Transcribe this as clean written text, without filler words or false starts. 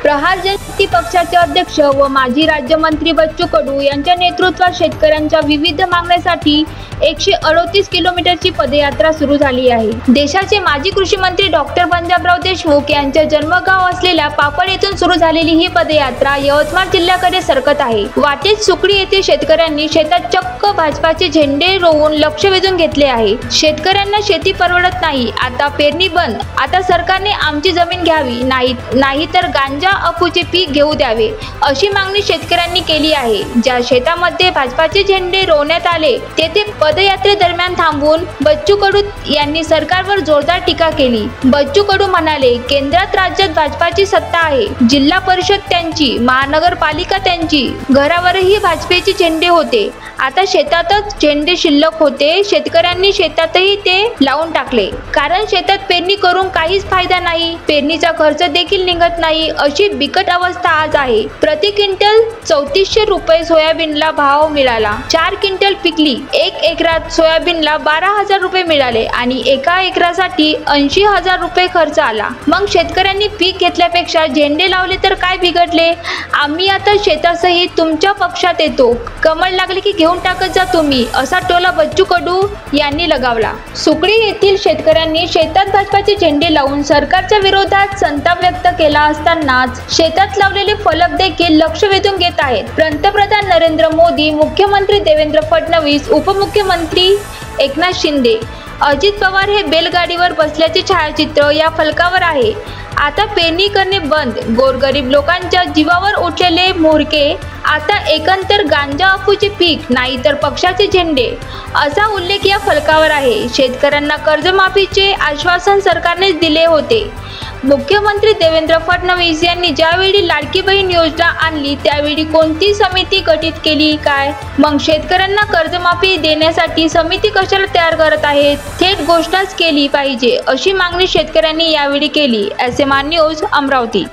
प्रहार जनशक्ती पक्षाचे अध्यक्ष व माजी राज्यमंत्री बच्चू कडू यांच्या नेतृत्वात शेतकऱ्यांच्या विविध मागण्यांसाठी 138 किलोमीटरची पदयात्रा सुरू झाली आहे। देशाचे माजी कृषी मंत्री डॉक्टर पंजाबराव देशमुख यांचे जन्मगाव असलेल्या पापड येथून सुरू झालेली ही पदयात्रा यवतमाळ जिल्ह्याकडे सरकत आहे। वाटेत सुकडी येथे शेतकऱ्यांनी शेतात चक्क भाजपाचे झेंडे रोवून लक्ष वेधून घेतले आहे। शेतकऱ्यांना शेती परवडत नाही, आता पेरणी बंद, आता सरकारने आमची जमीन घ्यावी, नाही तर गांजा अफूचे पीक घेऊ द्यावे, अशी मागणी शेतकऱ्यांनी केली आहे। ज्या शेतामध्ये भाजपाचे झेंडे रोवण्यात आले तेथे पदयात्रेदरम्यान थांबून बच्चू कडू यांनी सरकारवर जोरदार टीका केली। बच्चू कडू म्हणाले, केंद्रात राज्यात भाजपाची सत्ता आहे, जिल्हा परिषद त्यांची, महानगरपालिका त्यांची, घरावरही भाजपचे झेंडे होते, आता शेतातच झेंडे शिल्लक होते। शेतकऱ्यांनी शेतातही ते लावून टाकले, कारण शेतात पेरणी करून काहीच फायदा नाही, पेरणीचा खर्च देखील निघत नाही, अशी बिकट अवस्था आज आहे। प्रति क्विंटल 3400 रुपये सोयाबीनला भाव मिळाला, 4 क्विंटल पिकली, 1 एकरात सोयाबीनला 12,000 रुपये मिळाले आणि एका एकरासाठी 80,000 रुपये खर्च आला। मग शेतकऱ्यांनी पीक घेतल्यापेक्षा झेंडे लावले तर काय बिघडले? आम्ही आता शेतासहित तुमच्या पक्षात येतो, कमळ लागले की घेऊन टाकत जा तुम्ही, असा टोला बच्चू कडू यांनी लगावला। सुकडी येथील शेतकऱ्यांनी शेतात भाजपाचे झेंडे लावून सरकारच्या विरोधात संताप व्यक्त केला असतानाच शेतात लावलेले फलक देखील लक्ष वेधून घेत आहेत। पंतप्रधान नरेंद्र मोदी, मुख्यमंत्री देवेंद्र फडणवीस, उपमुख्यमंत्री एकनाथ शिंदे, अजित पवार हे बैलगाडीवर बसल्याचे छायाचित्र या फलकावर आहे। आता पेरणी करणे बंद, गोरगरीब लोकांच्या जीवावर उठलेले म्होरके, आता एकंदर गांजा अफूचे पीक, नाही तर पक्षाचे झेंडे, असा उल्लेख या फलकावर आहे। शेतकऱ्यांना कर्जमाफीचे आश्वासन सरकारने दिले होते। मुख्यमंत्री देवेंद्र फडणवीस यांनी ज्यावेळी लाडकी बहीण योजना आणली त्यावेळी कोणती समिती गठीत केली काय? मग शेतकऱ्यांना कर्जमाफी देण्यासाठी समिती कशाला तयार करत आहेत? थेट घोषणाच केली पाहिजे, अशी मागणी शेतकऱ्यांनी यावेळी केली। SMA news, Amravati.